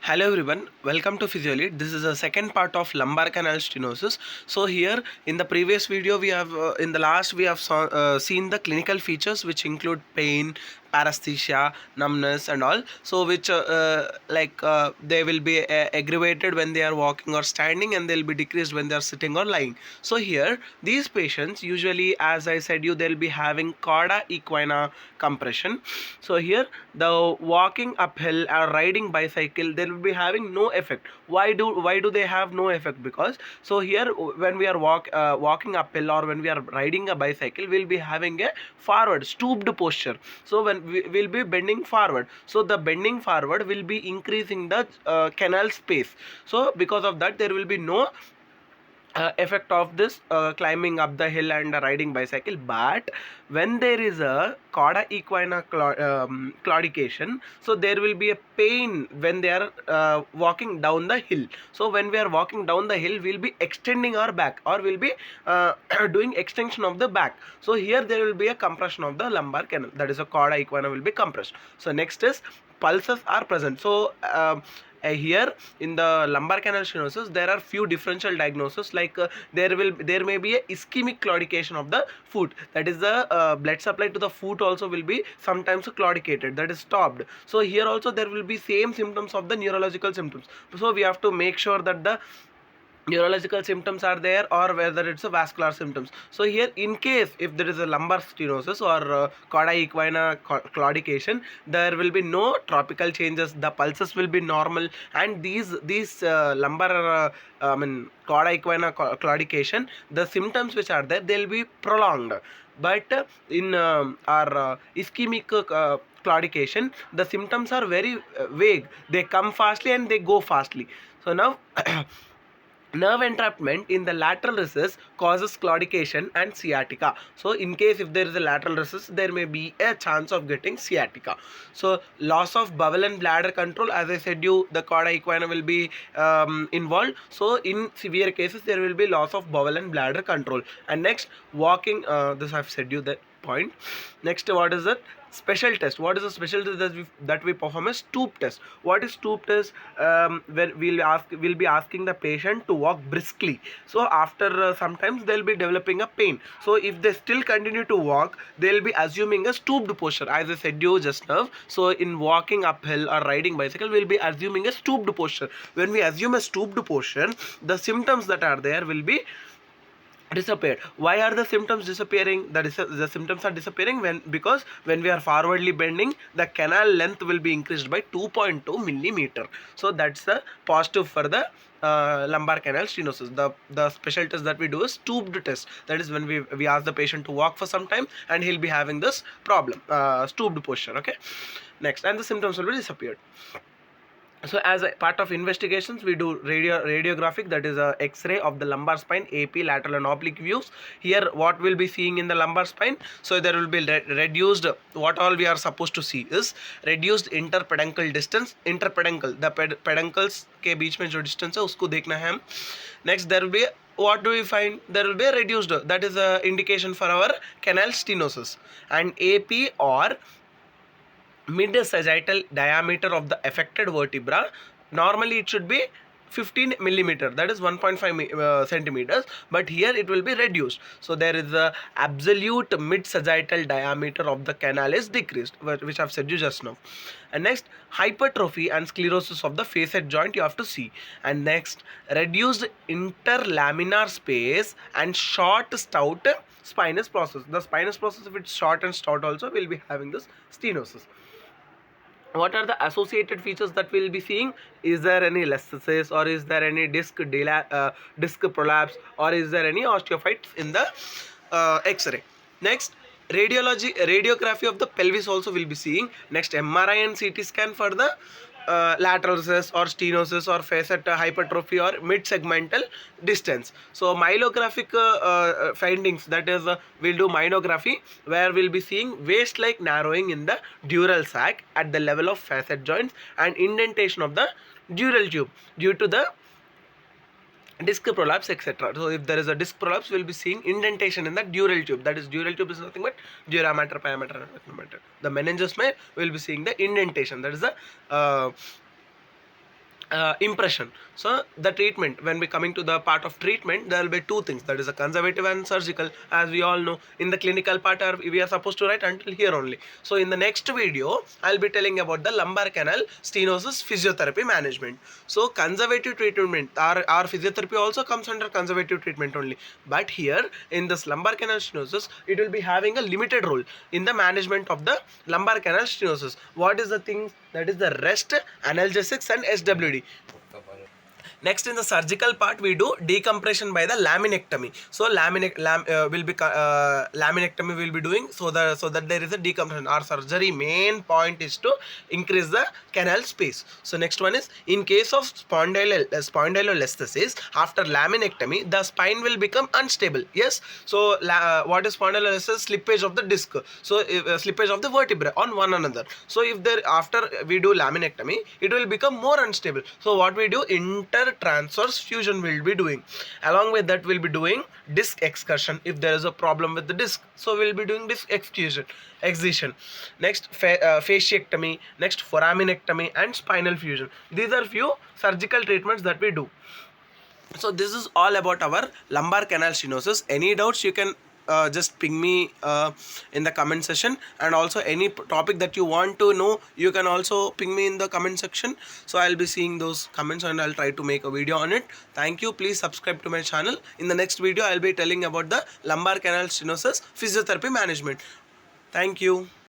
Hello everyone, welcome to Physiolite. This is the second part of lumbar canal stenosis. So here in the previous video we have in the last we have seen the clinical features which include pain, paresthesia, numbness and all. So which they will be aggravated when they are walking or standing, and they will be decreased when they are sitting or lying. So here these patients usually, as I said you, they will be having cauda equina compression. So here the walking uphill or riding bicycle, they will be having no effect. Why do they have no effect? Because so here when we are walking uphill or when we are riding a bicycle, we'll be having a forward stooped posture. So when we will be bending forward, so the bending forward will be increasing the canal space. So because of that there will be no effect of this climbing up the hill and riding bicycle. But when there is a cauda equina claudication, so there will be a pain when they are walking down the hill. So when we are walking down the hill, we'll be extending our back, or we'll be doing extension of the back. So here there will be a compression of the lumbar canal, that is a cauda equina will be compressed. So next is pulses are present. So here in the lumbar canal stenosis there are few differential diagnoses, like there may be a ischemic claudication of the foot, that is the blood supply to the foot also will be sometimes claudicated, that is stopped. So here also there will be same symptoms of the neurological symptoms. So we have to make sure that the neurological symptoms are there, or whether it's a vascular symptoms. So here in case if there is a lumbar stenosis or cauda equina claudication, there will be no tropical changes, the pulses will be normal, and these lumbar cauda equina claudication, the symptoms which are there, they will be prolonged. But in our ischemic claudication, the symptoms are very vague, they come fastly and they go fastly. So now nerve entrapment in the lateral recess causes claudication and sciatica. So in case if there is a lateral recess, there may be a chance of getting sciatica. So loss of bowel and bladder control, as I said you, the cauda equina will be involved. So in severe cases there will be loss of bowel and bladder control. And next, walking, this I have said you that point. Next, what is it? Special test. What is a special test that we perform? A stoop test. What is stoop test? When we'll be asking the patient to walk briskly. So after sometimes they'll be developing a pain. So if they still continue to walk, they'll be assuming a stooped posture, as I said you just now. So in walking uphill or riding bicycle, we'll be assuming a stooped posture. When we assume a stooped posture, the symptoms that are there will be disappeared. Why are the symptoms disappearing? The symptoms are disappearing because when we are forwardly bending, the canal length will be increased by 2.2 millimeter. So that's the positive for the lumbar canal stenosis. The special test that we do is stooped test. That is when we ask the patient to walk for some time and he'll be having this problem, stooped posture. Okay, next, and the symptoms will be disappeared. So as a part of investigations, we do radiographic, that is a x-ray of the lumbar spine, AP, lateral and oblique views. Here what we'll be seeing in the lumbar spine, so there will be reduced, what all we are supposed to see is reduced interpeduncle distance. Interpeduncle, the peduncles के बीच में जो distance है उसको देखना है हम. Next, there will be, what do we find? There will be a reduced, that is a indication for our canal stenosis. And AP or mid-sagittal diameter of the affected vertebra, normally it should be 15 millimeter, that is 1.5 centimeters, but here it will be reduced. So there is a absolute mid-sagittal diameter of the canal is decreased, which I have said you just now. And next, hypertrophy and sclerosis of the facet joint you have to see. And next, reduced interlaminar space and short stout spinous process. The spinous process, if it's short and stout also, will be having this stenosis. What are the associated features that we'll be seeing? Is there any LCS, or is there any disc prolapse, or is there any osteophytes in the X-ray? Next, radiography of the pelvis also will be seeing. Next, MRI and CT scan for the lateral recess or stenosis or facet hypertrophy or mid-segmental distance. So myelographic findings, that is we'll do myelography, where we'll be seeing waist-like narrowing in the dural sac at the level of facet joints and indentation of the dural tube due to the disc prolapse, etc. So if there is a disc prolapse, we will be seeing indentation in the dural tube. That is, dural tube is nothing but dura mater, pia mater, and acna mater. The meninges may we will be seeing the indentation. That is the impression. So the treatment, when we coming to the part of treatment, there will be two things, that is a conservative and surgical. As we all know, in the clinical part we are supposed to write until here only. So in the next video I'll be telling about the lumbar canal stenosis physiotherapy management. So conservative treatment, our physiotherapy also comes under conservative treatment only, but here in this lumbar canal stenosis it will be having a limited role in the management of the lumbar canal stenosis. What is the thing? That is the rest, analgesics and SWD. Next, in the surgical part, we do decompression by the laminectomy. So laminectomy will be doing, so that there is a decompression. Our surgery main point is to increase the canal space. So next one is, in case of spondylolisthesis, after laminectomy, the spine will become unstable. Yes. So what is spondylolisthesis? Slippage of the disc. So slippage of the vertebrae on one another. So if there, after we do laminectomy, it will become more unstable. So what we do, transverse fusion will be doing. Along with that, we'll be doing disc excursion if there is a problem with the disc. So we'll be doing disc excision. Next, fasciectomy. Next, foraminectomy and spinal fusion. These are few surgical treatments that we do. So this is all about our lumbar canal stenosis. Any doubts, you can just ping me in the comment section, and also any topic that you want to know, you can also ping me in the comment section. So I'll be seeing those comments and I'll try to make a video on it. Thank you. Please subscribe to my channel. In the next video I'll be telling about the lumbar canal stenosis physiotherapy management. Thank you.